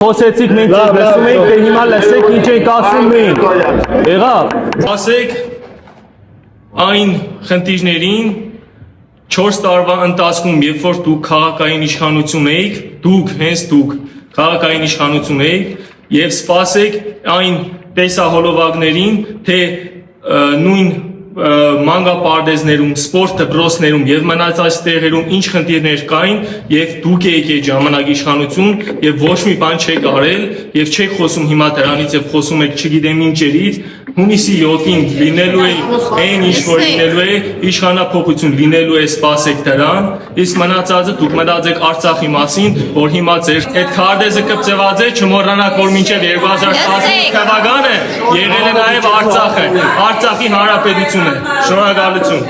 Խոսեցիք մենք լսում ենք, թե հիմա լսեք ինչ եք ասում մենք։ Եղավ։ Ասեք այն խնդիրներին 4 տարվա ընթացքում, երբ որ դուք քաղաքային իշխանություն էիք, հենց դուք քաղաքային իշխանություն էիք եւ սպասեք այն տեսահոլովակներին, թե նույն մանկապարտեզներում, սպորտ դպրոցներում եւ մնացած տեղերում ինչ խնդիրներ կային եւ դուք եք այդ ժամանակ իշխանություն եւ ոչ մի բան չեք արել եւ չեք խոսում հիմա դրանից եւ խոսում եք չգիտեմ ինչերից հունիսի 7-ին լինելու է այն ինչ որ լինելու է իշխանափոխություն լինելու է սպասեք դրան իսկ մնացածը դուք մտածեք Արցախի մասին որ հիմա ձեր այդ քարտեզը կպծված է չմոռանաք որ մինչեւ 2015 թվականը եղել է նաեւ Արցախը Արցախի հանրապետություն Շնորհակալություն։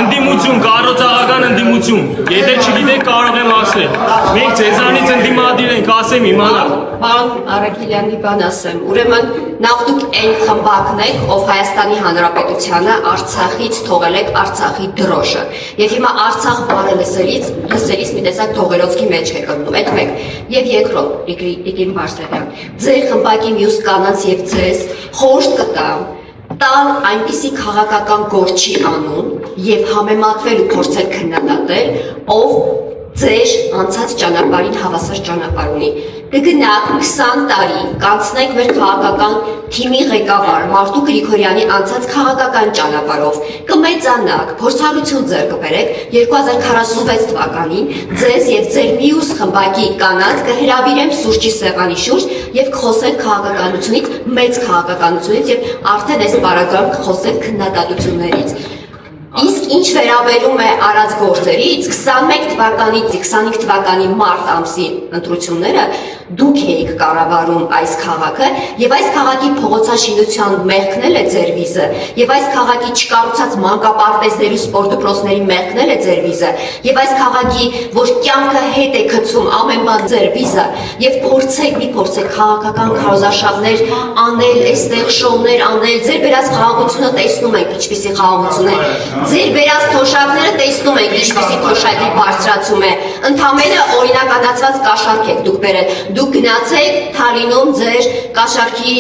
Ընդդիմություն, կառուցողական ընդդիմություն։ Եթե չգիտեք կարող եմ ասել։ Մենք ձեզանից ընդդիմադիր ենք, ասեմ իմանալ։ Պարոն Արաքելյանի բան ասեմ։ Ուրեմն նախ դուք այն խմբակն եք, ով Հայաստանի Հանրապետությանը Արցախից թողել եք Արցախի դրոշը։ Եվ հիմա Արցախ բառը լսելիս մի տեսակ դողերոցքի մեջ եք ընկնում, այդ մեկ։ Եվ երկրորդ, Տիկին Բարսեղյան, ձեր խմբակի մյուս կանանց եւ ձեզ խորհուրդ կտամ տալ այնպիսի քաղաքական գործի անուն եւ համեմատվել ու փորձել քննադատել, ով ձեր անցած ճանապարհին հավասար ճանապարհ ունի։ Կգնաք 20 տարի, կանցնեք մեր քաղաքական թիմի ղեկավար Մարտու Գրիգորյանի անցած քաղաքական ճանապարհով, կմեծանաք, փորձառություն ձեռք կբերեք 2046 թվականին ձեզ եւ ձեր մյուս խմբակի կանանց կհրավիրեմ սուրճի սեղանի շուրջ եւ կխոսենք քաղաքականությունից, մեծ քաղաքականությունից եւ արդեն այս բարակամ կխոսենք քննադատություններից։ Իսկ ինչ վերաբերում է արած գործերից 21 թվականից 25 թվականի մարտ ամսի ընտրությունները դուք եք կառավարում այս քաղաքը եւ այս քաղաքի փողոցաշինության մեղքնել է ձեր վիզը եւ այս քաղաքի չկառուցած մանկապարտեզների ու սպորտ դպրոցների մեղքնել է ձեր վիզը եւ այս քաղաքի որ կյանքը հետ է գցում ամեն բան ձեր վիզը եւ փորձեք քաղաքական քարոզարշավներ անել, այստեղ շոուներ անել, ձեր բերած խաղաղությունը տեսնում եք ինչպիսի խաղաղություն է Ձեր բերած թոշակները տեսնում եք ինչպիսի թոշակի բարձրացում է ընդամենը օրինականացված կաշառք եք դուք բերել դուք գնացեք Թալինում ձեր կաշառքի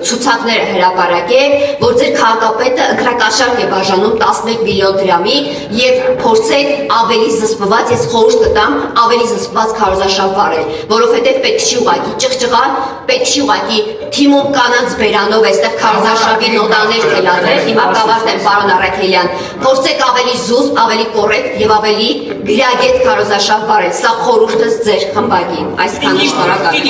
ցուցակները հրապարակեք որ ձեր քաղաքապետը ընտրակաշառք է բաժանում 11 միլիոն դրամի եւ փորձեք ավելի զսպված ես խորհուրդ կտամ ավելի զսպված քարոզարշավ վարել որովհետեւ պետք չի ուղակի ճղճղան պետք չի ուղակի թիմում կանանց բերանով այստեղ քարոզարշավի նոտաներ թելադրել հիմա կավարտեմ պարոն Արաքելյան Փորձեք ավելի զուսպ, ավելի կոռեկտ եւ ավելի գրագետ քարոզարշավ վարել։ Սա խորհուրդս ձեր խմբակին։ Այսքանը շնորհակալ եմ։